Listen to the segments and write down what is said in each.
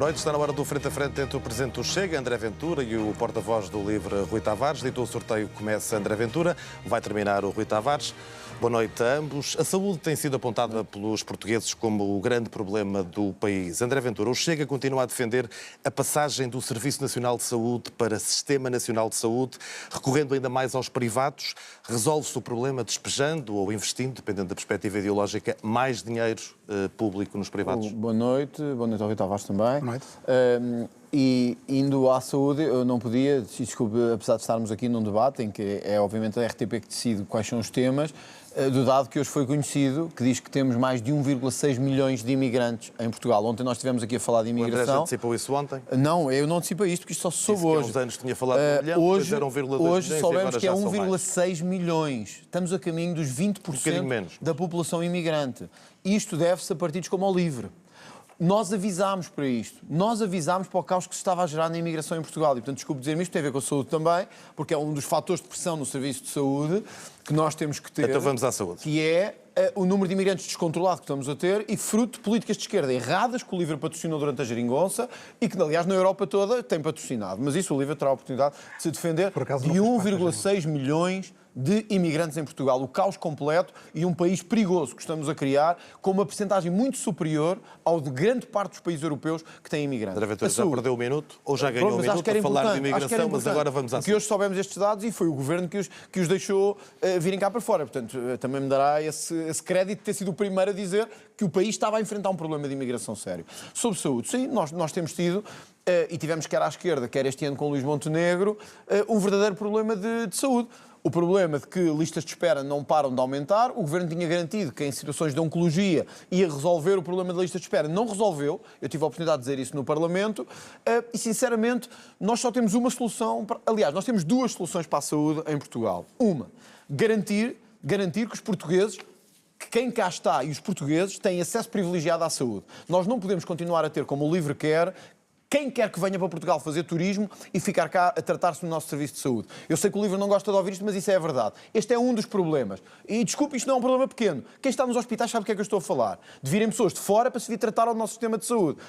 noite. Está na hora do frente a frente entre o Presidente do Chega, André Ventura, e o porta-voz do LIVRE, Rui Tavares. Dito o sorteio, começa André Ventura, vai terminar o Rui Tavares. Boa noite a ambos. A saúde tem sido apontada pelos portugueses como o grande problema do país. André Ventura, o Chega continua a defender a passagem do Serviço Nacional de Saúde para Sistema Nacional de Saúde, recorrendo ainda mais aos privados. Resolve-se o problema despejando ou investindo, dependendo da perspectiva ideológica, mais dinheiro público nos privados? Boa noite ao Rui Tavares também. Boa noite. E indo à saúde, eu não podia, desculpe, apesar de estarmos aqui num debate em que é obviamente a RTP que decide quais são os temas, do dado que hoje foi conhecido, que diz que temos mais de 1,6 milhões de imigrantes em Portugal. Ontem nós estivemos aqui a falar de imigração. O André já antecipou isso ontem? Não, eu não antecipo isto, porque isto só se soube hoje. Há uns anos tinha falado de 1 milhão, hoje, depois era 1,2 milhões hoje soubemos que é 1,6 milhões. Estamos a caminho dos 20% da população imigrante. Isto deve-se a partidos como o LIVRE. Nós avisámos para isto. Nós avisámos para o caos que se estava a gerar na imigração em Portugal. E, portanto, desculpe dizer-me isto, tem a ver com a saúde também, porque é um dos fatores de pressão no serviço de saúde que nós temos que ter. Então vamos à saúde. Que é o número de imigrantes descontrolado que estamos a ter e fruto de políticas de esquerda erradas que o LIVRE patrocinou durante a geringonça e que, aliás, na Europa toda tem patrocinado. Mas isso o LIVRE terá a oportunidade de se defender de 1,6 milhões de imigrantes em Portugal, o caos completo e um país perigoso que estamos a criar com uma percentagem muito superior ao de grande parte dos países europeus que têm imigrantes. André Ventura já perdeu um minuto ou já ganhou um minuto a falar de imigração, mas agora vamos à saúde. Porque hoje soubemos estes dados e foi o Governo que os deixou virem cá para fora. Portanto, também me dará esse crédito de ter sido o primeiro a dizer que o país estava a enfrentar um problema de imigração sério. Sobre saúde, sim, nós temos tido, e tivemos quer à esquerda, quer este ano com o Luís Montenegro, um verdadeiro problema de saúde. O problema de que listas de espera não param de aumentar, o Governo tinha garantido que em situações de oncologia ia resolver o problema da lista de espera, não resolveu, eu tive a oportunidade de dizer isso no Parlamento, e sinceramente nós só temos uma solução, aliás, nós temos duas soluções para a saúde em Portugal. Uma, garantir que os portugueses, que quem cá está e os portugueses têm acesso privilegiado à saúde. Nós não podemos continuar a ter, como o LIVRE quer, quem quer que venha para Portugal fazer turismo e ficar cá a tratar-se no nosso serviço de saúde. Eu sei que o LIVRE não gosta de ouvir isto, mas isso é a verdade. Este é um dos problemas. E desculpe, isto não é um problema pequeno. Quem está nos hospitais sabe o que é que eu estou a falar. De virem pessoas de fora para se vir tratar ao nosso sistema de saúde.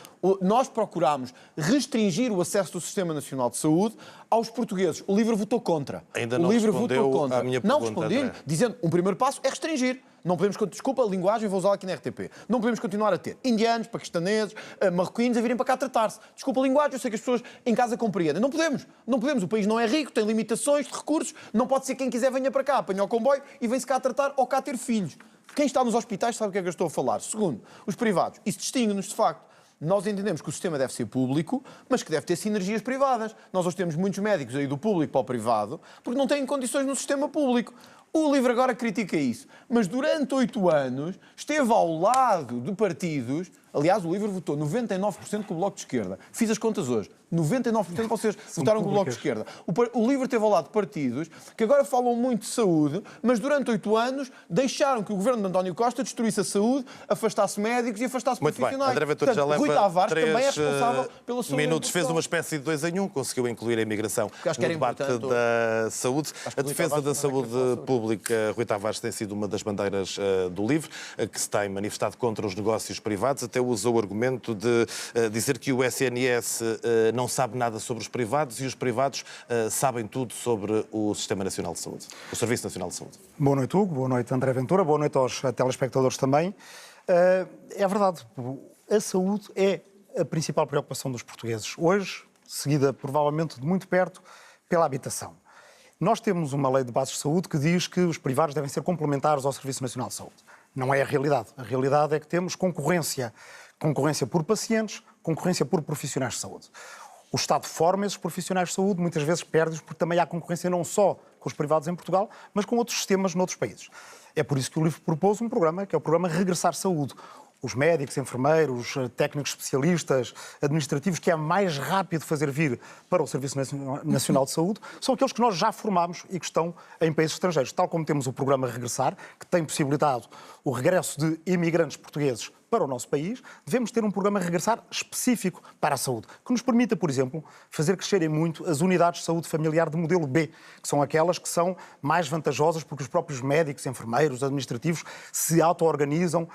Nós procurámos restringir o acesso do Sistema Nacional de Saúde aos portugueses. O LIVRE votou contra. Ainda não respondeu à minha pergunta, não respondi, André. dizendo um primeiro passo é restringir. Não podemos, desculpa a linguagem, vou usá-la aqui na RTP. Não podemos continuar a ter indianos, paquistaneses, marroquinos a virem para cá tratar-se. Desculpa a linguagem, eu sei que as pessoas em casa compreendem. Não podemos. Não podemos. O país não é rico, tem limitações de recursos. Não pode ser quem quiser venha para cá, apanha o comboio e vem-se cá tratar ou cá ter filhos. Quem está nos hospitais sabe o que é que eu estou a falar. Segundo, os privados. Isso distingue-nos de facto. Nós entendemos que o sistema deve ser público, mas que deve ter sinergias privadas. Nós hoje temos muitos médicos aí do público para o privado, porque não têm condições no sistema público. O LIVRE agora critica isso, mas durante 8 anos esteve ao lado de partidos. Aliás, o LIVRE votou 99% com o Bloco de Esquerda. Fiz as contas hoje. 99% de vocês votaram com o Bloco de Esquerda. O LIVRE esteve ao lado de partidos que agora falam muito de saúde, mas durante 8 anos deixaram que o governo de António Costa destruísse a saúde, afastasse médicos e afastasse profissionais. Muito bem. André Ventura já leva Rui Tavares também é 3 responsável pela saúde. minutos, fez uma espécie de 2 em 1, conseguiu incluir a imigração no debate da saúde. A defesa da saúde pública, Rui Tavares, tem sido uma das bandeiras do LIVRE, que se tem manifestado contra os negócios privados, até usou o argumento de dizer que o SNS não sabe nada sobre os privados e os privados sabem tudo sobre o Sistema Nacional de Saúde, o Serviço Nacional de Saúde. Boa noite, Hugo. Boa noite, André Ventura. Boa noite aos telespectadores também. É verdade, a saúde é a principal preocupação dos portugueses. Hoje, seguida provavelmente de muito perto pela habitação. Nós temos uma lei de bases de saúde que diz que os privados devem ser complementares ao Serviço Nacional de Saúde. Não é a realidade. A realidade é que temos concorrência por pacientes, concorrência por profissionais de saúde. O Estado forma esses profissionais de saúde, muitas vezes perde-os, porque também há concorrência não só com os privados em Portugal, mas com outros sistemas noutros países. É por isso que o LIVRE propôs um programa, que é o programa Regressar Saúde. Os médicos, enfermeiros, técnicos especialistas, administrativos, que é mais rápido fazer vir para o Serviço Nacional de Saúde, são aqueles que nós já formámos e que estão em países estrangeiros. Tal como temos o programa Regressar, que tem possibilitado o regresso de imigrantes portugueses para o nosso país, devemos ter um programa regressar específico para a saúde, que nos permita, por exemplo, fazer crescerem muito as unidades de saúde familiar de modelo B, que são aquelas que são mais vantajosas porque os próprios médicos, enfermeiros, administrativos se auto-organizam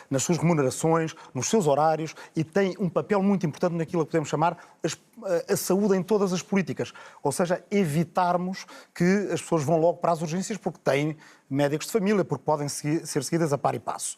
nas suas remunerações, nos seus horários e têm um papel muito importante naquilo que podemos chamar a saúde em todas as políticas. Ou seja, evitarmos que as pessoas vão logo para as urgências porque têm médicos de família, porque podem ser seguidas a par e passo.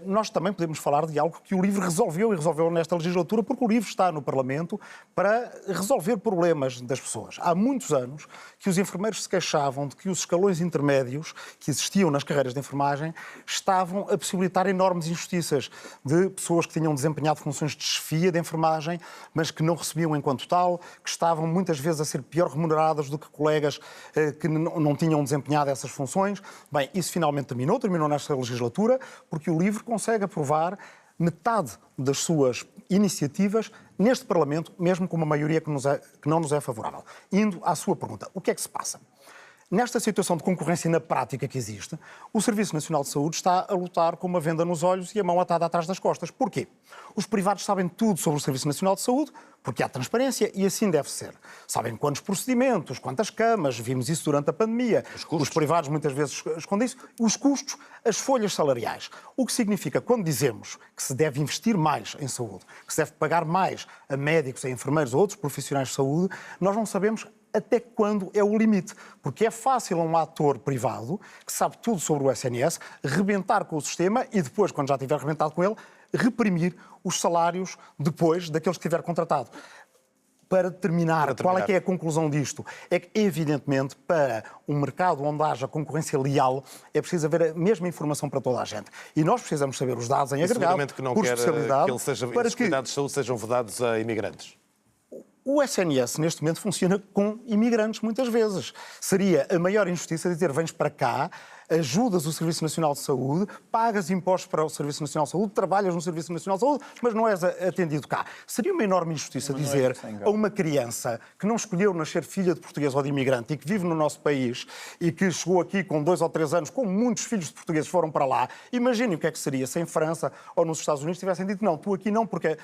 Nós também podemos falar de algo que o LIVRE resolveu e resolveu nesta legislatura, porque o LIVRE está no Parlamento para resolver problemas das pessoas. Há muitos anos que os enfermeiros se queixavam de que os escalões intermédios que existiam nas carreiras de enfermagem estavam a possibilitar enormes injustiças de pessoas que tinham desempenhado funções de chefia de enfermagem, mas que não recebiam enquanto tal, que estavam muitas vezes a ser pior remuneradas do que colegas que não tinham desempenhado essas funções. Bem, isso finalmente terminou nesta legislatura, porque o LIVRE consegue aprovar metade das suas iniciativas neste Parlamento, mesmo com uma maioria que não nos é favorável. Indo à sua pergunta, o que é que se passa? Nesta situação de concorrência na prática que existe, o Serviço Nacional de Saúde está a lutar com uma venda nos olhos e a mão atada atrás das costas. Porquê? Os privados sabem tudo sobre o Serviço Nacional de Saúde, porque há transparência e assim deve ser. Sabem quantos procedimentos, quantas camas, vimos isso durante a pandemia. Os privados muitas vezes escondem isso. Os custos, as folhas salariais. O que significa, quando dizemos que se deve investir mais em saúde, que se deve pagar mais a médicos, a enfermeiros ou outros profissionais de saúde, nós não sabemos até quando é o limite. Porque é fácil a um ator privado, que sabe tudo sobre o SNS, rebentar com o sistema e depois, quando já tiver rebentado com ele, reprimir os salários depois daqueles que tiver contratado. Para terminar, qual é que é a conclusão disto? É que, evidentemente, para um mercado onde haja concorrência leal, é preciso haver a mesma informação para toda a gente. E nós precisamos saber os dados em agregado, que não por quer especialidade, que para esses cuidados de saúde sejam vedados a imigrantes. O SNS, neste momento, funciona com imigrantes, muitas vezes. Seria a maior injustiça dizer, vens para cá, ajudas o Serviço Nacional de Saúde, pagas impostos para o Serviço Nacional de Saúde, trabalhas no Serviço Nacional de Saúde, mas não és atendido cá. Seria uma enorme injustiça dizer a uma criança que não escolheu nascer filha de português ou de imigrante e que vive no nosso país e que chegou aqui com 2 ou 3 anos, como muitos filhos de portugueses foram para lá, imagine o que é que seria se em França ou nos Estados Unidos tivessem dito não, tu aqui não, porque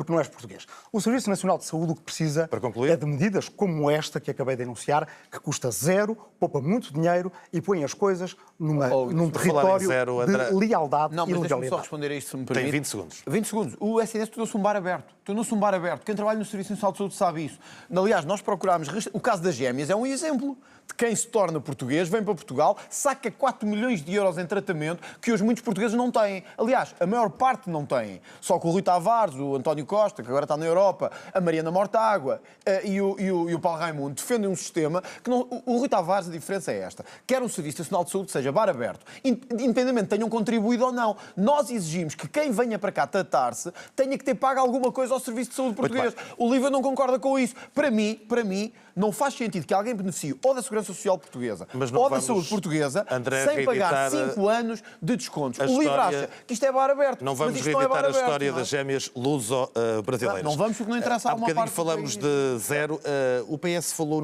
não és português. O Serviço Nacional de Saúde o que precisa é de medidas como esta que acabei de anunciar, que custa zero, poupa muito dinheiro e põe as coisas num território de lealdade e legalidade. Deixa-me só responder a isto, se me permite. Tem 20 segundos. 20 segundos. O SNS tornou-se um bar aberto. Tornou-se um bar aberto. Quem trabalha no Serviço Nacional de Saúde sabe isso. Aliás, nós procurámos... O caso das gêmeas é um exemplo de quem se torna português, vem para Portugal, saca 4 milhões de euros em tratamento que hoje muitos portugueses não têm. Aliás, a maior parte não têm. Só com o Rui Tavares, o António Costa, que agora está na Europa, a Mariana Mortágua e o Paulo Raimundo defendem um sistema que não... O Rui Tavares, a diferença é esta. Quer um Serviço Nacional de Saúde que seja bar aberto, independentemente de tenham contribuído ou não. Nós exigimos que quem venha para cá tratar-se tenha que ter pago alguma coisa ao Serviço de Saúde português. O LIVRE não concorda com isso. Para mim, não faz sentido que alguém beneficie ou da Segurança Social portuguesa ou da saúde portuguesa sem pagar 5 anos de descontos. O LIVRE acha que isto é bar aberto. Não vamos reeditar a história das gêmeas luso-brasileiras. Não vamos porque não interessa a alguma parte. Há bocadinho falamos de zero. O PS falou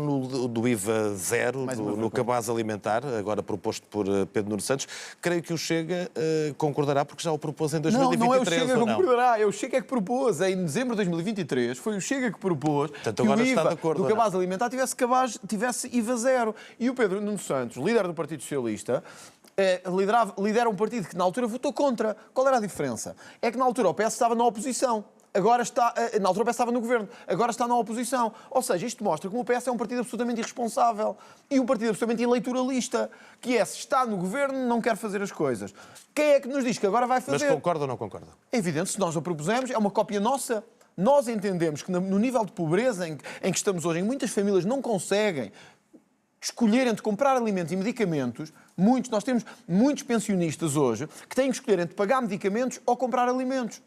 do IVA zero, no cabaz alimentar, agora proposto por Pedro Nuno Santos. Creio que o Chega concordará porque já o propôs em 2023. Não é o Chega que concordará, é o Chega que propôs. Em dezembro de 2023 foi o Chega que propôs que o IVA do cabaz alimentar tivesse IVA zero. E o Pedro Nuno Santos, líder do Partido Socialista, lidera um partido que na altura votou contra. Qual era a diferença? É que na altura o PS estava na oposição. Agora está, na altura o PS estava no governo, agora está na oposição. Ou seja, isto mostra que o PS é um partido absolutamente irresponsável e um partido absolutamente eleitoralista, que é, se está no governo, não quer fazer as coisas. Quem é que nos diz que agora vai fazer? Mas concorda ou não concorda? É evidente, se nós a propusemos, é uma cópia nossa. Nós entendemos que no nível de pobreza em que estamos hoje, em muitas famílias não conseguem escolher entre comprar alimentos e medicamentos, nós temos muitos pensionistas hoje que têm que escolher entre pagar medicamentos ou comprar alimentos.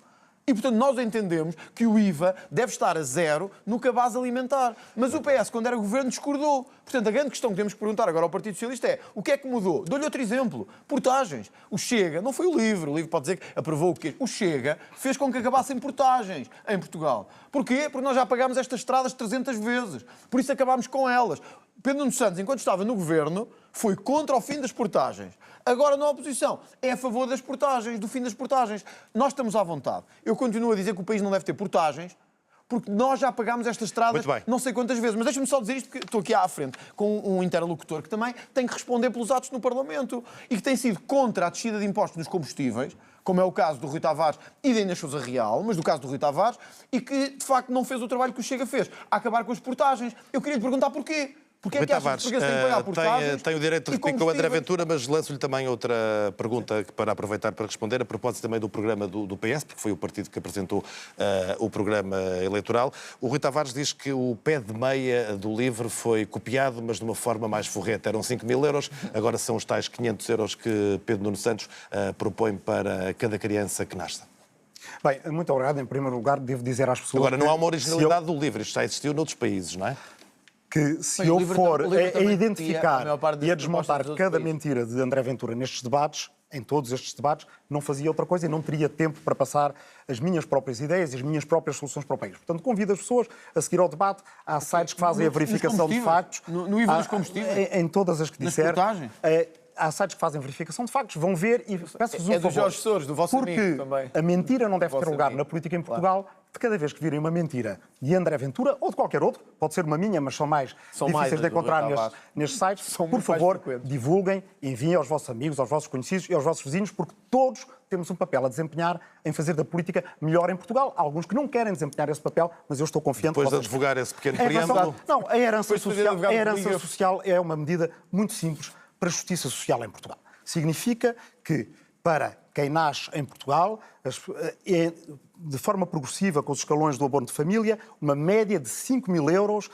E, portanto, nós entendemos que o IVA deve estar a zero no cabaz alimentar. Mas o PS, quando era governo, discordou. Portanto, a grande questão que temos que perguntar agora ao Partido Socialista é o que é que mudou? Dou-lhe outro exemplo. Portagens. O Chega, não foi o Livre pode dizer que aprovou o quê? O Chega fez com que acabassem portagens em Portugal. Porquê? Porque nós já pagámos estas estradas 300 vezes. Por isso acabámos com elas. Pedro Nuno Santos, enquanto estava no governo, foi contra o fim das portagens. Agora, na oposição, é a favor das portagens, do fim das portagens. Nós estamos à vontade. Eu continuo a dizer que o país não deve ter portagens, porque nós já pagámos estas estradas não sei quantas vezes. Mas deixa-me só dizer isto, porque estou aqui à frente com um interlocutor que também tem que responder pelos atos no Parlamento e que tem sido contra a descida de impostos nos combustíveis, como é o caso do Rui Tavares e da Inês Sousa Real, mas do caso do Rui Tavares, e que, de facto, não fez o trabalho que o Chega fez, a acabar com as portagens. Eu queria lhe perguntar porquê. Porque é que achas que os portugueses têm que pagar portagens? Tem o direito de replicar o André Ventura, mas lanço-lhe também outra pergunta para aproveitar para responder, a propósito também do programa do PS, porque foi o partido que apresentou o programa eleitoral. O Rui Tavares diz que o pé de meia do Livre foi copiado, mas de uma forma mais forreta. Eram 5.000 euros, agora são os tais 500 euros que Pedro Nuno Santos propõe para cada criança que nasce. Bem, muito obrigado. Em primeiro lugar, devo dizer às pessoas... Agora, não há uma originalidade do Livre, isto já existiu noutros países, não é? Que se eu for a identificar e a desmontar cada mentira de André Ventura nestes debates, em todos estes debates, não fazia outra coisa e não teria tempo para passar as minhas próprias ideias e as minhas próprias soluções para o país. Portanto, convido as pessoas a seguir ao debate. Há sites que fazem a verificação de factos. No IVA dos combustíveis? Em todas as que disser. Há sites que fazem verificação de factos, vão ver e peço-vos um favor. É do Jorge Soros, do vosso amigo também. Porque a mentira não deve ter lugar na política em Portugal. De cada vez que virem uma mentira de André Ventura ou de qualquer outro, pode ser uma minha, mas são mais difíceis de encontrar nestes sites, por favor, divulguem, enviem aos vossos amigos, aos vossos conhecidos e aos vossos vizinhos, porque todos temos um papel a desempenhar em fazer da política melhor em Portugal. Há alguns que não querem desempenhar esse papel, mas eu estou confiante... Depois de advogar esse pequeno preâmbulo... Não, a herança social é uma medida muito simples para a justiça social em Portugal. Significa que, para quem nasce em Portugal, é de forma progressiva, com os escalões do abono de família, uma média de 5.000 euros,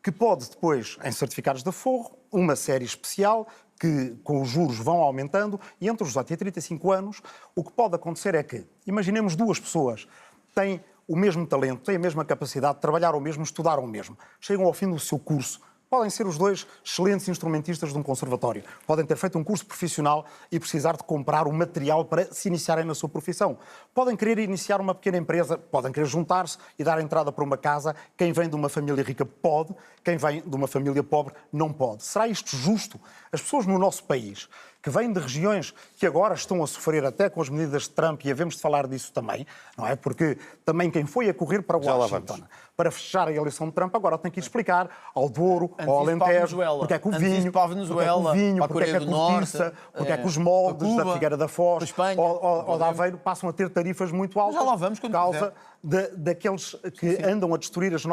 que pode depois, em certificados de aforro, uma série especial, que com os juros vão aumentando, e entre os 18 e 35 anos, o que pode acontecer é que, imaginemos duas pessoas, têm o mesmo talento, têm a mesma capacidade de trabalhar o mesmo, estudar o mesmo, chegam ao fim do seu curso, podem ser os dois excelentes instrumentistas de um conservatório. Podem ter feito um curso profissional e precisar de comprar o material para se iniciarem na sua profissão. Podem querer iniciar uma pequena empresa, podem querer juntar-se e dar entrada para uma casa. Quem vem de uma família rica pode, quem vem de uma família pobre não pode. Será isto justo? As pessoas no nosso país, que vêm de regiões que agora estão a sofrer até com as medidas de Trump, e havemos de falar disso também, não é? Porque também quem foi a correr para Washington para fechar a eleição de Trump agora tem que ir explicar ao Douro, ao Alentejo, porque é que o vinho, porque é que a cortiça, porque é que os moldes da Figueira da Foz ou da Aveiro passam a ter tarifas muito altas por causa daqueles que andam a destruir as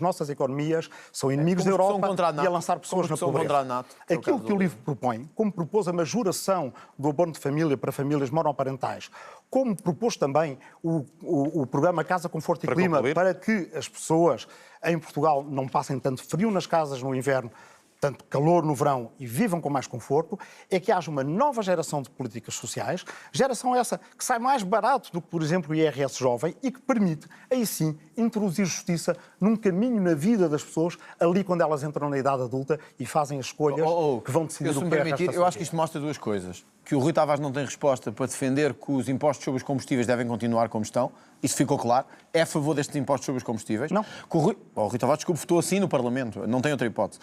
nossas economias, são inimigos da Europa e a lançar pessoas na pobreza. Aquilo que o livro propõe, como propôs a majoração do abono de família para famílias monoparentais, como propôs também o programa Casa, Conforto e Clima, para que as pessoas em Portugal não passem tanto frio nas casas no inverno, tanto calor no verão e vivam com mais conforto, é que haja uma nova geração de políticas sociais, geração essa que sai mais barato do que, por exemplo, o IRS jovem e que permite, aí sim, introduzir justiça num caminho na vida das pessoas, ali quando elas entram na idade adulta e fazem as escolhas que vão decidir o que é esta. Eu acho que isto mostra duas coisas. Que o Rui Tavares não tem resposta para defender que os impostos sobre os combustíveis devem continuar como estão. Isso ficou claro. É a favor destes impostos sobre os combustíveis. Não. O Rui Tavares, desculpe, votou assim no Parlamento. Não tem outra hipótese.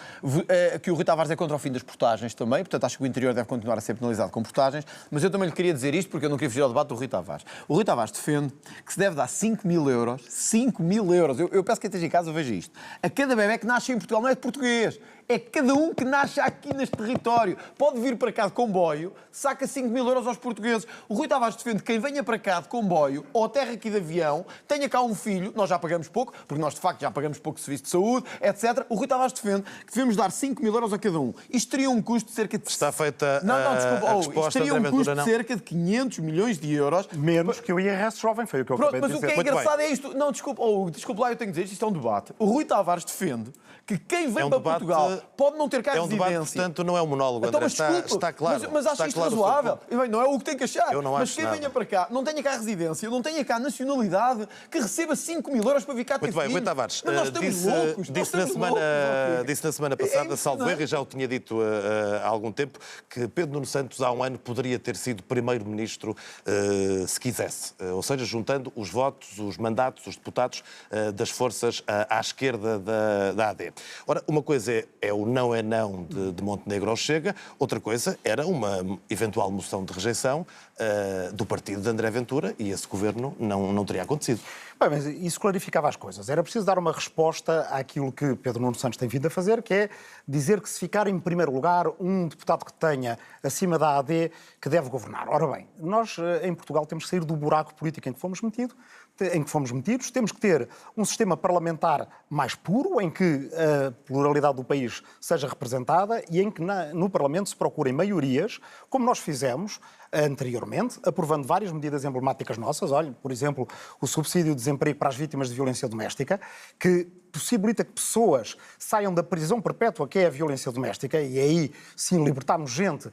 Que o Rui Tavares é contra o fim das portagens também. Portanto, acho que o interior deve continuar a ser penalizado com portagens. Mas eu também lhe queria dizer isto porque eu não queria fugir ao debate do Rui Tavares. O Rui Tavares defende que se deve dar 5.000 euros. 5.000 euros. Eu peço que esteja em casa veja isto. A cada bebé que nasce em Portugal, não é de português. É cada um que nasce aqui neste território. Pode vir para cá de comboio, saca 5.000 euros aos portugueses. O Rui Tavares defende que quem venha para cá de comboio ou aterra aqui de avião, tenha cá um filho, nós já pagamos pouco, porque nós de facto já pagamos pouco de serviço de saúde, etc. O Rui Tavares defende que devemos dar 5.000 euros a cada um. Isto teria um custo de cerca de... Está feita desculpa. a resposta, isto teria um custo de cerca de 500 milhões de euros. Menos que o IRS jovem, foi o que eu acabei de dizer. Mas o que é engraçado é isto... Não, desculpa lá, eu tenho que dizer isto é um debate. O Rui Tavares defende que quem vem para Portugal pode não ter cá residência. É um debate, portanto, não é um monólogo, André. Então, está claro. Mas acho isto razoável. E bem, não é o que tem que achar. Eu não Mas acho quem nada. venha para cá, não tenha cá residência, não tenha cá nacionalidade, que receba 5 mil euros para vir cá ter Muito bem, filhos. Rui Tavares, Mas nós estamos loucos. disse na semana passada, salvo erro, e já o tinha dito há algum tempo, que Pedro Nuno Santos há um ano poderia ter sido primeiro-ministro se quisesse. Ou seja, juntando os votos, os mandatos, os deputados das forças à esquerda da AD. Ora, uma coisa é o não é não de Montenegro ao Chega, outra coisa era uma eventual moção de rejeição do partido de André Ventura e esse governo não teria acontecido. Bem, mas isso clarificava as coisas. Era preciso dar uma resposta àquilo que Pedro Nuno Santos tem vindo a fazer, que é dizer que se ficar em primeiro lugar um deputado que tenha acima da AD que deve governar. Ora bem, nós em Portugal temos que sair do buraco político em que fomos metidos, temos que ter um sistema parlamentar mais puro, em que a pluralidade do país seja representada e em que no Parlamento se procurem maiorias, como nós fizemos anteriormente, aprovando várias medidas emblemáticas nossas. Olha, por exemplo, o subsídio de desemprego para as vítimas de violência doméstica, que possibilita que pessoas saiam da prisão perpétua, que é a violência doméstica, e aí sim libertámos gente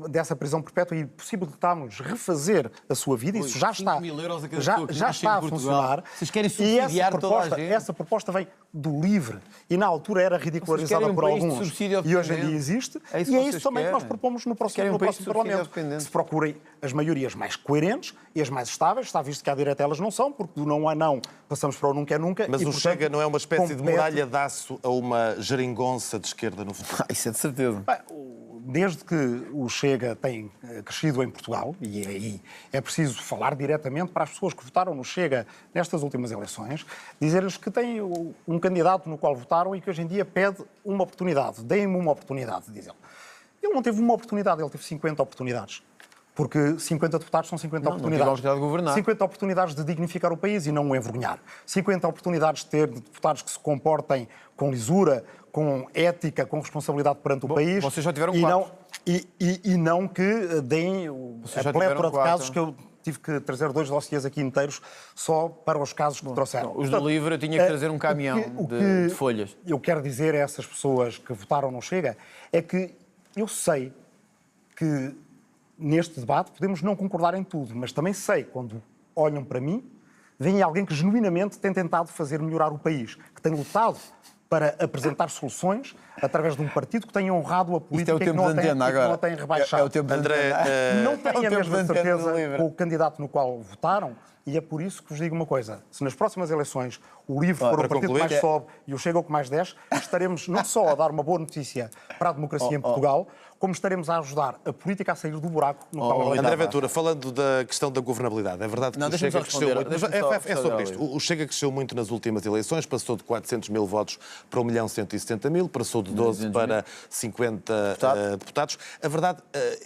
dessa prisão perpétua e possibilitámos refazer a sua vida. Isso já está, 5 mil euros a cada já, pessoa que já nasce está em a Portugal. funcionar. Vocês querem E subsidiar toda a gente? essa proposta vem do LIVRE e na altura era ridicularizada Vocês querem por um país de alguns subsídio ao e hoje em dia dependente? existe. É isso E que é vocês isso também que nós querem? propomos no próximo, Querem um no país próximo de subsídio ao Parlamento. dependente? Que se procurem as maiorias mais coerentes e as mais estáveis. Está visto que à direita elas não são, porque do não há não passamos para o nunca é nunca. Mas e, o portanto, Chega não é uma espécie de compete- muralha de aço a uma geringonça de esquerda no futuro? Isso é de certeza. Desde que o Chega tem crescido em Portugal, e aí é preciso falar diretamente para as pessoas que votaram no Chega nestas últimas eleições, dizer-lhes que têm um candidato no qual votaram e que hoje em dia pede uma oportunidade. Deem-me uma oportunidade, diz ele. Ele não teve uma oportunidade, ele teve 50 oportunidades. Porque 50 deputados são 50 oportunidades. Não tive a oportunidade de governar. 50 oportunidades de dignificar o país e não o envergonhar. 50 oportunidades de ter deputados que se comportem com lisura, com ética, com responsabilidade perante o país. vocês já tiveram e quatro. não, e não que deem Vocês já a tiveram plétora de quatro. casos que eu tive que trazer 2 dossiês aqui inteiros só para os casos que trouxeram. Os do LIVRE eu tinha que trazer um caminhão de folhas. Eu quero dizer a essas pessoas que votaram no Chega é que eu sei que neste debate podemos não concordar em tudo, mas também sei, quando olham para mim, veem alguém que genuinamente tem tentado fazer melhorar o país, que tem lutado para apresentar soluções através de um partido que tenha honrado a política Isto é o e que tempo não de a antena tem, agora. não a tem rebaixado. É o tempo de André, antena. Não É o tenho a tempo mesma de antena do certeza LIVRE. com o candidato no qual votaram e é por isso que vos digo uma coisa. Se nas próximas eleições o LIVRE for para o partido que concluir, mais sobe e o Chega o que mais desce, estaremos não só a dar uma boa notícia para a democracia em Portugal, como estaremos a ajudar a política a sair do buraco no qual ela André estava. Ventura, falando da questão da governabilidade, é verdade que Não, o deixa-me Chega só cresceu responder, muito. deixa-me só É sobre responder isto. O Chega cresceu muito nas últimas eleições, passou de 400 mil votos para 1.170.000, passou de 12 para 50 deputados. A verdade,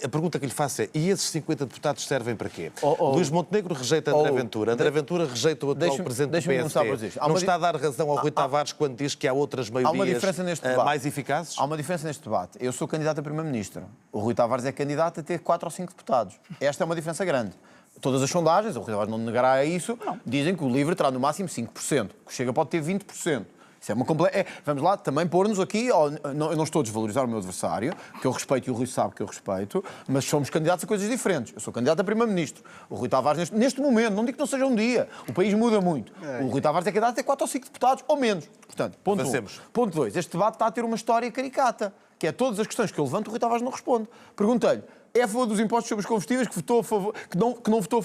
a pergunta que lhe faço é, e esses 50 deputados servem para quê? Luís Montenegro rejeita André Ventura, André Ventura rejeita o atual presidente do deixa-me começar por PSD. isto. Não está a dar razão ao Rui Tavares quando diz que há outras maiorias diferença neste debate. mais eficazes? Há uma diferença neste debate. Eu sou candidato a primeiro-ministro. O Rui Tavares é candidato a ter 4 ou 5 deputados. Esta é uma diferença grande. Todas as sondagens, o Rui Tavares não negará isso, dizem que o LIVRE terá no máximo 5%, que o Chega pode ter 20%. Isso é uma vamos lá também pôr-nos aqui. Eu não estou a desvalorizar o meu adversário, que eu respeito e o Rui sabe que eu respeito, mas somos candidatos a coisas diferentes. Eu sou candidato a primeiro-ministro. O Rui Tavares, neste momento, não digo que não seja um dia, o país muda muito. O Rui Tavares é candidato a ter 4 ou 5 deputados, ou menos. Portanto, ponto 1. Ponto 2. Este debate está a ter uma história caricata, que é todas as questões que eu levanto, o Rui Tavares não responde. Perguntei-lhe. É a favor dos impostos sobre os combustíveis, que votou a favor, que não votou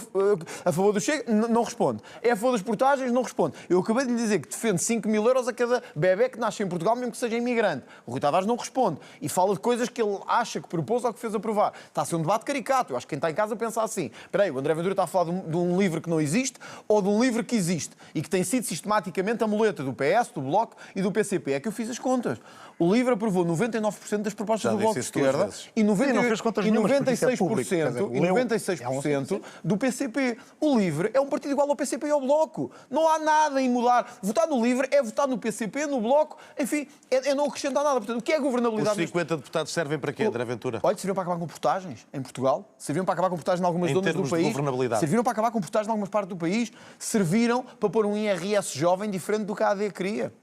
a favor do Chega? Não responde. É a favor das portagens? Não responde. Eu acabei de lhe dizer que defende 5 mil euros a cada bebé que nasce em Portugal, mesmo que seja imigrante. O Rui Tavares não responde. E fala de coisas que ele acha que propôs ou que fez aprovar. Está a ser um debate caricato. Eu acho que quem está em casa pensa assim. Espera aí, o André Ventura está a falar de um livro que não existe ou de um livro que existe e que tem sido sistematicamente a muleta do PS, do Bloco e do PCP. É que eu fiz as contas. O livro aprovou 99% das propostas do Bloco de Esquerda e 96% do PCP. O LIVRE é um partido igual ao PCP e ao Bloco. Não há nada em mudar. Votar no LIVRE é votar no PCP, no Bloco, enfim, é não acrescentar nada. Portanto, o que é governabilidade? Os 50 deputados servem para quê, André Ventura? Olha, serviram para acabar com portagens em Portugal, serviram para acabar com portagens em algumas zonas do termos de país, governabilidade. serviram para acabar com portagens em algumas partes do país, serviram para pôr um IRS jovem diferente do que a AD queria.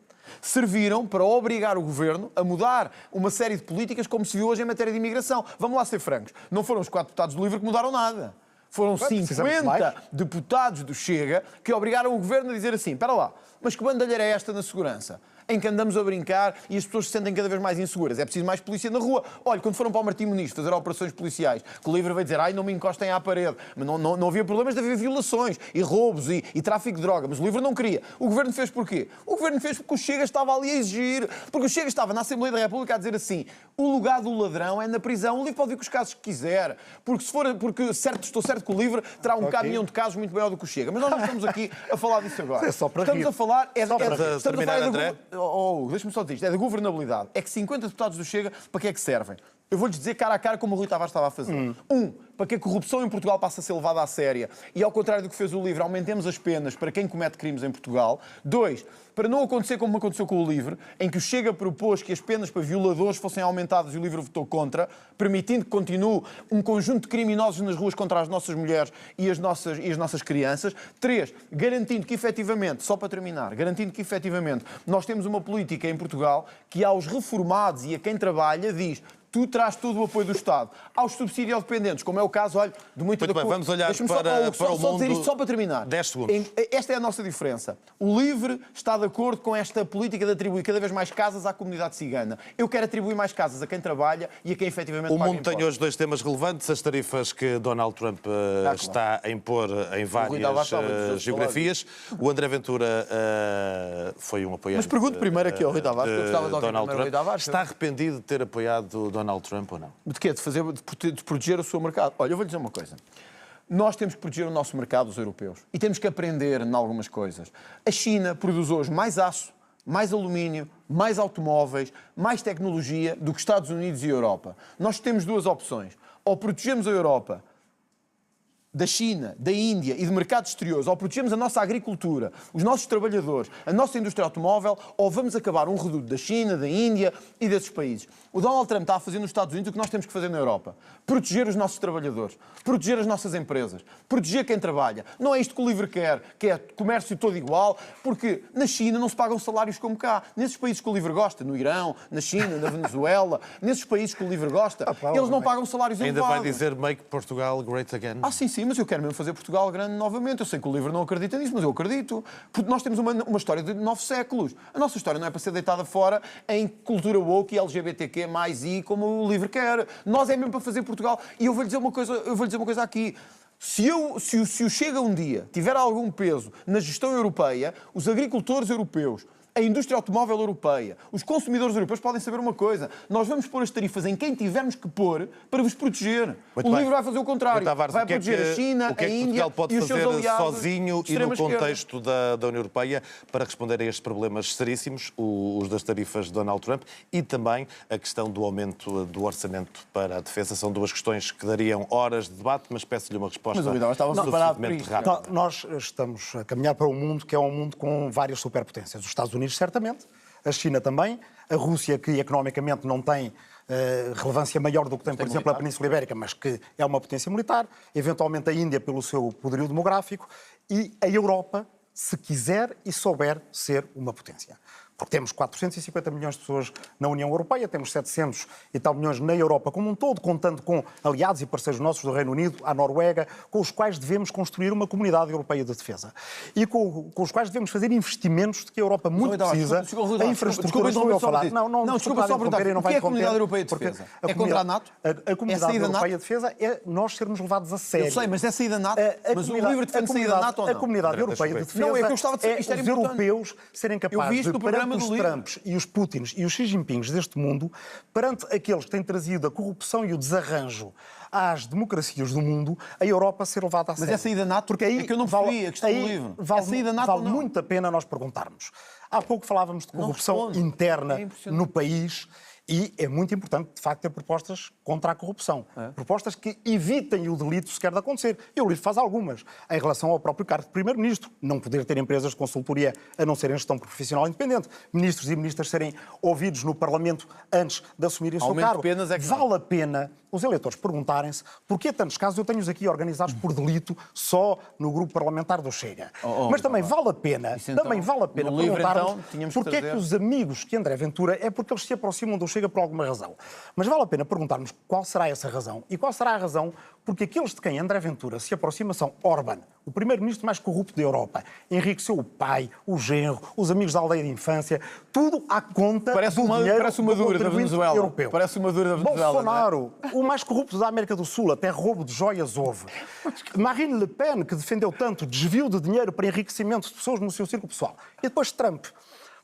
serviram para obrigar o governo a mudar uma série de políticas como se viu hoje em matéria de imigração. Vamos lá ser francos, não foram os 4 deputados do LIVRE que mudaram nada. Foram 50 deputados do Chega que obrigaram o governo a dizer assim, espera lá, mas que bandalheira é esta na segurança? Em que andamos a brincar e as pessoas se sentem cada vez mais inseguras. É preciso mais polícia na rua. Olha, quando foram para o Martim Muniz fazer operações policiais, que o LIVRE veio dizer, ai, não me encostem à parede. Mas não havia problemas de haver violações e roubos e tráfico de droga. Mas o LIVRE não queria. O governo fez porquê? O governo fez porque o Chega estava ali a exigir. Porque o Chega estava na Assembleia da República a dizer assim, o lugar do ladrão é na prisão. O LIVRE pode vir com os casos que quiser. Porque estou certo que o LIVRE terá um caminhão de casos muito maior do que o Chega. Mas nós não estamos aqui a falar disso agora. É só para estamos rir. a falar... André. Deixa-me só dizer isto, é da governabilidade. É que 50 deputados do Chega, para que é que servem? Eu vou-lhes dizer cara a cara como o Rui Tavares estava a fazer. Para que a corrupção em Portugal passa a ser levada a séria e, ao contrário do que fez o LIVRE, aumentemos as penas para quem comete crimes em Portugal. 2, para não acontecer como aconteceu com o LIVRE, em que o Chega propôs que as penas para violadores fossem aumentadas e o LIVRE votou contra, permitindo que continue um conjunto de criminosos nas ruas contra as nossas mulheres e as nossas crianças. 3, garantindo que efetivamente, só para terminar, garantindo que efetivamente nós temos uma política em Portugal que aos reformados e a quem trabalha diz tu traz todo o apoio do Estado. Aos subsidiodependentes, como é o caso, olha, de muita Muito bem, vamos olhar para o só mundo. dizer isto só para terminar. 10 segundos. Esta é a nossa diferença. O LIVRE está de acordo com esta política de atribuir cada vez mais casas à comunidade cigana. Eu quero atribuir mais casas a quem trabalha e a quem efetivamente O paga mundo tem impostos. hoje 2 temas relevantes, as tarifas que Donald Trump está a impor em várias geografias. O André Ventura foi um apoiante. Mas pergunto primeiro aqui ao Rui Tavares, que eu gostava de ouvir Donald primeiro ao Trump. Rui Tavares. Está arrependido de ter apoiado Donald Trump ou não? De quê? De proteger o seu mercado? Olha, eu vou-lhe dizer uma coisa. Nós temos que proteger o nosso mercado, os europeus. E temos que aprender em algumas coisas. A China produz hoje mais aço, mais alumínio, mais automóveis, mais tecnologia do que Estados Unidos e Europa. Nós temos 2 opções. Ou protegemos a Europa da China, da Índia e de mercados exteriores, ou protegemos a nossa agricultura, os nossos trabalhadores, a nossa indústria automóvel, ou vamos acabar um reduto da China, da Índia e desses países. O Donald Trump está a fazer nos Estados Unidos o que nós temos que fazer na Europa. Proteger os nossos trabalhadores, proteger as nossas empresas, proteger quem trabalha. Não é isto que o LIVRE quer, que é comércio todo igual, porque na China não se pagam salários como cá. Nesses países que o LIVRE gosta, no Irão, na China, na Venezuela, nesses países que o LIVRE gosta, eles não pagam salários Ainda elevados. vai dizer Make Portugal Great Again? Sim, mas eu quero mesmo fazer Portugal grande novamente. Eu sei que o LIVRE não acredita nisso, mas eu acredito. Porque nós temos uma história de 9 séculos. A nossa história não é para ser deitada fora em cultura woke e LGBTQ+, I, como o LIVRE quer. Nós é mesmo para fazer Portugal. E eu vou-lhe dizer uma coisa aqui. Se o Chega um dia tiver algum peso na gestão europeia, os agricultores europeus, a indústria automóvel europeia, os consumidores europeus podem saber uma coisa. Nós vamos pôr as tarifas em quem tivermos que pôr para vos proteger. O LIVRE vai fazer o contrário. Tavares, vai proteger a China, a Índia e os seus aliados. Sozinho e no contexto da União Europeia para responder a estes problemas seríssimos, os das tarifas de Donald Trump e também a questão do aumento do orçamento para a defesa. São 2 questões que dariam horas de debate, mas peço-lhe uma resposta suficientemente rápida. Nós estamos a caminhar para um mundo que é um mundo com várias superpotências. Os Estados Unidos, certamente, a China também, a Rússia, que economicamente não tem relevância maior do que tem, por exemplo, a Península Ibérica, mas que é uma potência militar, eventualmente a Índia pelo seu poderio demográfico, e a Europa, se quiser e souber ser uma potência. Porque temos 450 milhões de pessoas na União Europeia, temos 700 e tal milhões na Europa como um todo, contando com aliados e parceiros nossos do Reino Unido, a Noruega, com os quais devemos construir uma comunidade europeia de defesa. E com os quais devemos fazer investimentos de que a Europa muito precisa. A infraestrutura, não vou falar. Desculpa só perguntar, o que é a Comunidade Europeia de Defesa? É contra a NATO? A Comunidade Europeia de Defesa é nós sermos levados a sério. Eu sei, mas é saída da NATO? Mas o LIVRE defende saída da NATO ou não? A Comunidade Europeia de Defesa é os europeus serem capazes de, perante os Trumps e os Putins e os Xi Jinpings deste mundo, perante aqueles que têm trazido a corrupção e o desarranjo às democracias do mundo, a Europa ser levada a sério. Mas é saída da NATO? Porque aí é que eu não percebi a questão do LIVRE. Vale muito a pena nós perguntarmos. Há pouco falávamos de corrupção interna no país. E é muito importante, de facto, ter propostas contra a corrupção. Propostas que evitem o delito sequer de acontecer. E o LIVRE faz algumas. Em relação ao próprio cargo de Primeiro-Ministro, não poder ter empresas de consultoria a não serem gestão profissional independente. Ministros e ministras serem ouvidos no Parlamento antes de assumirem o seu cargo. Penas é que vale a pena os eleitores perguntarem-se porquê tantos casos, eu tenho-os aqui organizados por delito só no grupo parlamentar do Chega. Mas também vale a pena, perguntar-nos porque é que os amigos de André Ventura é porque eles se aproximam do Chega por alguma razão. Mas vale a pena perguntarmos qual será essa razão e qual será a razão porque aqueles de quem André Ventura se aproxima são Orbán, o primeiro-ministro mais corrupto da Europa, enriqueceu o pai, o genro, os amigos da aldeia de infância, tudo à conta do dinheiro parece uma do dura da contribuinte Venezuela. europeu. Parece uma dura da Venezuela. Bolsonaro, o mais corrupto da América do Sul, até roubo de joias houve. Marine Le Pen, que defendeu tanto desvio de dinheiro para enriquecimento de pessoas no seu círculo pessoal. E depois Trump,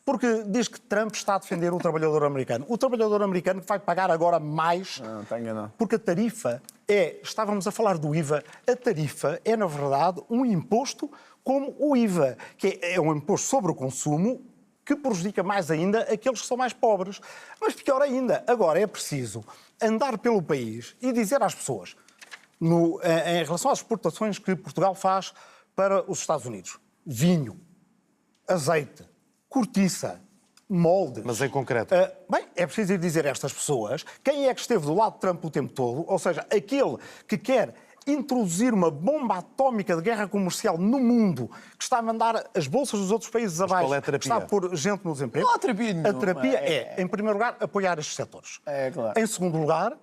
porque diz que Trump está a defender o trabalhador americano. O trabalhador americano vai pagar agora mais, Não, está enganado. porque a tarifa estávamos a falar do IVA, a tarifa é, na verdade, um imposto como o IVA, que é um imposto sobre o consumo, que prejudica mais ainda aqueles que são mais pobres. Mas pior ainda, agora é preciso andar pelo país e dizer às pessoas, em relação às exportações que Portugal faz para os Estados Unidos, vinho, azeite, cortiça, moldes. Mas em concreto? Bem, é preciso ir dizer a estas pessoas quem é que esteve do lado de Trump o tempo todo, ou seja, aquele que quer introduzir uma bomba atómica de guerra comercial no mundo, que está a mandar as bolsas dos outros países abaixo, qual é a que terapia? está a pôr gente no desemprego. Não há terapia nenhuma. A terapia em primeiro lugar, apoiar estes setores. É, claro. Em segundo lugar,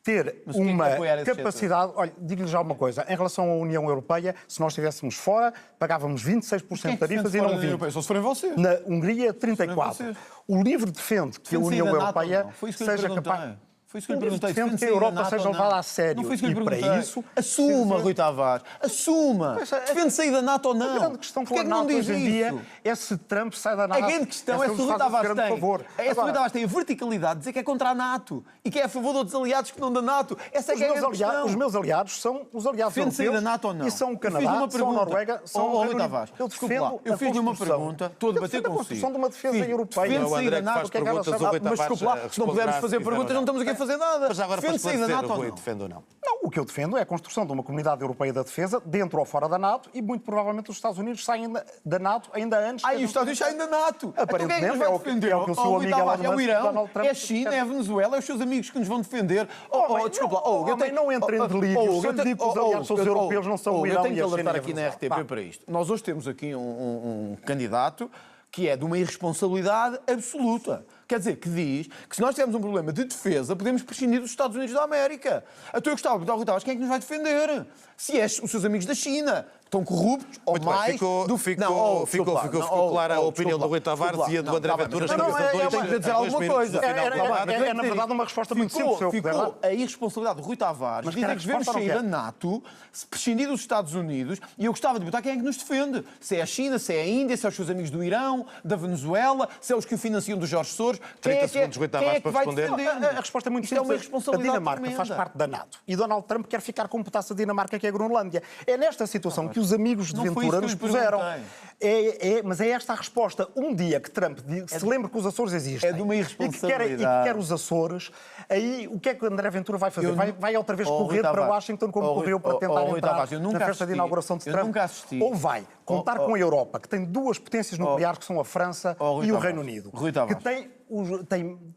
ter Mas o que é que uma apoiar esses capacidade... Olha, digo-lhe já uma coisa. Em relação à União Europeia, se nós estivéssemos fora, pagávamos 26% de tarifas e não 20%. Só se forem vocês. Na Hungria, 34%. vocês. O LIVRE defende que a Defende União sair da NATO, Europeia não? Foi isso que eu lhe seja perguntei. capaz... Foi isso que eu lhe O LIVRE perguntei. defende que a sair da Europa NATO seja ou não? levada a sério. Não foi isso que eu lhe E para perguntei. isso... Assuma, Rui Tavares. Assuma. Pois, Defende sair da NATO ou não? A grande questão com Porquê a é que não NATO diz hoje em dia isso? é se Trump sai da NATO. A grande questão é se o Rui nos faz esse Tavares grande tem. favor. É se o Rui Agora, Tavares tem a verticalidade de dizer que é contra a NATO e que é a favor de outros aliados que não da NATO. Essa é que é a grande questão. os meus aliados são os aliados Defende sair europeus da NATO ou não? e são o Eu fiz Canadá, uma são a pergunta. Noruega, são o Rui Reino Unido. Tavares, Eu desculpe defendo lá. Eu fiz-lhe uma construção. pergunta, estou a debater Eu defendo a consigo. construção de uma defesa Fiz. europeia. Defende O sair André da que NATO. faz o que é que ela perguntas, sabe? o Rui Mas desculpe lá, Tavares se não pudermos responderá fazer se tiver perguntas, ou não estamos aqui a fazer nada. Mas já agora para Defende sair da esclarecer, NATO o ou Rui não? defende ou não? Não, o que eu defendo é a construção de uma comunidade europeia da defesa, dentro ou fora da NATO, e muito provavelmente os Estados Unidos saem da NATO ainda antes... E os Estados Unidos saem da NATO. Aparentemente, Então quem é que nos vai defender? é o que o seu amigo Elon É o Musk, Irão, Donald Trump, é a China, é a Venezuela, é os seus amigos que nos vão defender. Desculpa lá. Homem, não entre em delírio. Se eu lhe digo que os aliados são os europeus, não são o Irão Eu tenho que e a China alertar e a aqui na Venezuela. RTP para isto. Nós hoje temos aqui um candidato que é de uma irresponsabilidade absoluta. Quer dizer, que diz que se nós tivermos um problema de defesa, podemos prescindir dos Estados Unidos da América. Então eu gostava de perguntar ao Rui Tavares, quem é que nos vai defender? Se é os seus amigos da China, estão corruptos ou Muito bem, mais... ficou clara a opinião do Rui Tavares e a do André Ventura. Eu tenho que dizer alguma coisa. É, na verdade, uma resposta muito simples. Ficou a irresponsabilidade do Rui Tavares de dizer que devemos sair da NATO, se prescindir dos Estados Unidos, e eu gostava de perguntar quem é que nos defende. Se é a China, se é a Índia, se é os seus amigos do Irão, da Venezuela, se é os que o financiam do Jorge Soros. 30 segundos, Rui Tavares, para vai responder. defender? A resposta é muito Isto é uma simples. irresponsabilidade A Dinamarca tremenda. faz parte da NATO. E Donald Trump quer ficar como putaça da Dinamarca, que é a Groenlândia. É nesta situação que os amigos de Não foi Ventura isso nos que eu lhe puseram. perguntei. Mas é esta a resposta. Um dia que Trump se lembre que os Açores existem É de uma e que irresponsabilidade. quer os Açores, aí o que é que o André Ventura vai fazer? Vai outra vez correr Rui para Tavares. Washington como correu para tentar Rui entrar Tavares, eu nunca na festa assisti. de inauguração de Eu Trump? nunca assisti. Ou vai contar com a Europa, que tem duas potências nucleares, que são a França Rui e o Tavares. Reino Unido, Rui Tavares. que tem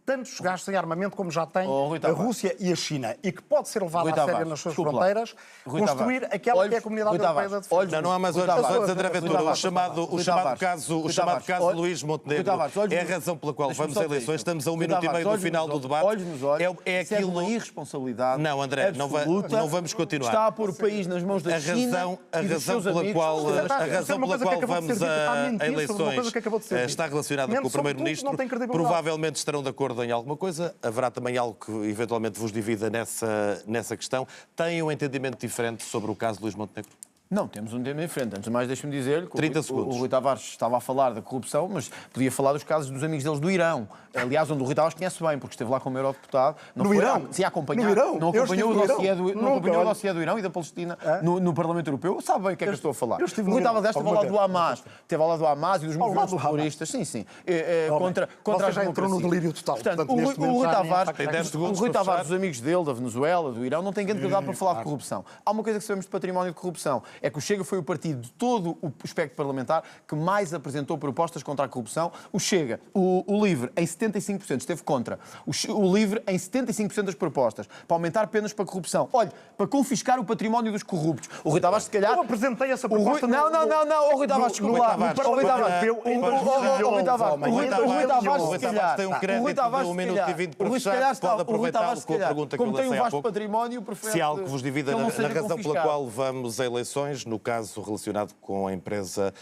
tantos gastos em armamento como já tem Rui a Tavares. Rússia e a China, e que pode ser levada Rui a sério Tavares, nas suas desculpe lá. fronteiras, Rui construir Tavares. aquela que é a Comunidade Rui Europeia Tavares. da Defesa. Não há mais Rui olhos Tavares. antes, André Rui Ventura. Tavares. O chamado Rui Tavares. caso Rui Tavares. de Luís Rui Montenegro Tavares, olhos é a nos- razão pela qual Deixa-me vamos só a dizer eleições. isto. Estamos a um Rui minuto e Tavares, meio do olhos final nos do olhos, debate. Olhos nos olhos. É Isso é de aquilo... uma irresponsabilidade Não, André, não absoluta. vamos continuar. Está a pôr o país nas mãos da China A e dos razão seus pela amigos. qual, Isso é a razão uma pela coisa que qual acabou de vamos ser dita, está a a mentir sobre uma eleições coisa que acabou de ser dita. está relacionada Mente com o sobre tudo, Primeiro-Ministro. não tem credibilidade. Provavelmente estarão de acordo em alguma coisa. Haverá também algo que eventualmente vos divida nessa questão. Têm um entendimento diferente sobre o caso de Luís Montenegro? Não, temos um tema diferente. Antes de mais, deixe-me dizer que 30 segundos. o Rui Tavares estava a falar da corrupção, mas podia falar dos casos dos amigos deles do Irão. Aliás, onde o Rui Tavares conhece bem, porque esteve lá como eurodeputado. Não No foi Irão? Se a acompanhar. No Irão? Não Eu acompanhou estive o no dossiê Irão. do, não Nunca, acompanhou o olha. dossiê do Irão e da Palestina no Parlamento Europeu. Sabe bem o que é que eu estou a falar. eu estive O no Rui Irão. Tavares esteve ao lado do Hamas. Esteve ao lado do Hamas e dos Ao lado movimentos do Hamas. terroristas. Sim, sim. Contra você as já entrou no democracias. delírio total. Portanto, Neste o momento Rui já nem Tavares, Tem 10 segundos o Rui para Tavares, fechar. os amigos dele, da Venezuela, do Irão, não tem grande credibilidade para falar de corrupção. Há uma coisa que sabemos de património de corrupção. é que o Chega foi o partido de todo o espectro parlamentar que mais apresentou propostas contra a corrupção. O Chega, o LIVRE, em 75% esteve contra. O LIVRE, em 75% das propostas, para aumentar penas para corrupção. Olha, para confiscar o património dos corruptos. O Rui Tavares, se calhar... Eu apresentei essa proposta... Não, o Rui Tavares, desculpa lá. O Rui Tavares, tem um crédito de 1 minuto e 20 para fechar, pode aproveitá-lo com a pergunta que eu como tem um lancei há vasto pouco. património, prefere Se há algo que vos divida que ele na não seja razão pela confiscado. qual vamos a eleições, no caso relacionado com a empresa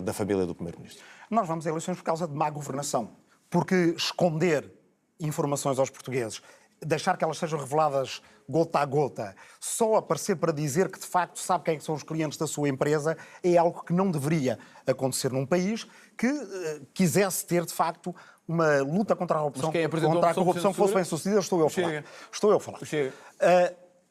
da família do Primeiro-Ministro. Nós vamos a eleições por causa de má governação. Porque esconder informações aos portugueses, deixar que elas sejam reveladas gota a gota, só aparecer para dizer que de facto sabe quem são os clientes da sua empresa, é algo que não deveria acontecer num país que quisesse ter de facto uma luta contra a corrupção, que fosse bem sucedida. Estou eu a falar.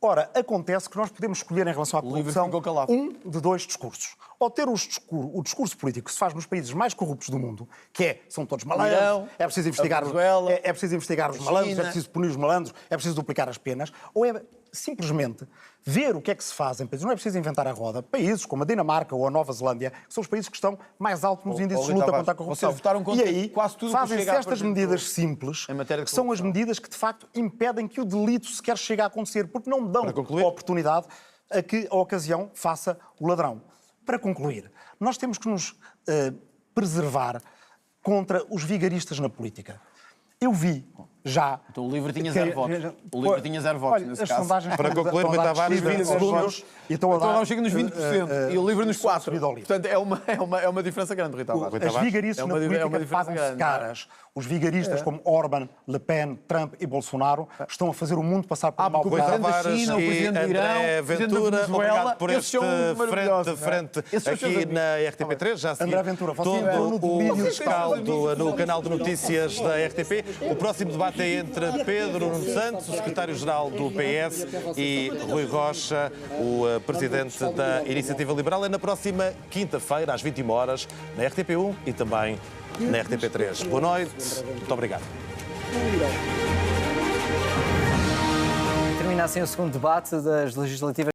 Ora, acontece que nós podemos escolher em relação à corrupção um de dois discursos. Ou ter o discurso político que se faz nos países mais corruptos do mundo, que são todos malandros, é preciso investigar os malandros, é preciso punir os malandros, é preciso duplicar as penas, ou é simplesmente ver o que é que se faz em países, não é preciso inventar a roda, países como a Dinamarca ou a Nova Zelândia, que são os países que estão mais altos nos índices de luta contra a corrupção. E aí quase tudo fazem-se estas medidas simples, que são as medidas que de facto impedem que o delito sequer chegue a acontecer, porque não dão a oportunidade a que a ocasião faça o ladrão. Para concluir, nós temos que nos preservar contra os vigaristas na política. Eu vi já... Então o LIVRE tinha 0 votos. O LIVRE tinha 0 votos nesse caso. Para concluir, Rui Tavares, 20 segundos. Então não chega nos 20% e o LIVRE nos 4%. Portanto, é uma diferença grande, Rui Tavares. As vigaristas na política pagam-se caras. Os vigaristas como Orban, Le Pen, Trump e Bolsonaro estão a fazer o mundo passar por mau Rui bocado. Tavares e André Ventura, obrigado por este frente aqui na RTP3. Já a seguir todo o rescaldo no canal de notícias da RTP. O próximo debate é entre Pedro Nuno Santos, o secretário-geral do PS, e Rui Rocha, o presidente da Iniciativa Liberal. É na próxima quinta-feira, às 21 horas, na RTP1 e também na RTP3. Boa noite, muito obrigado. Termina assim o segundo debate das legislativas.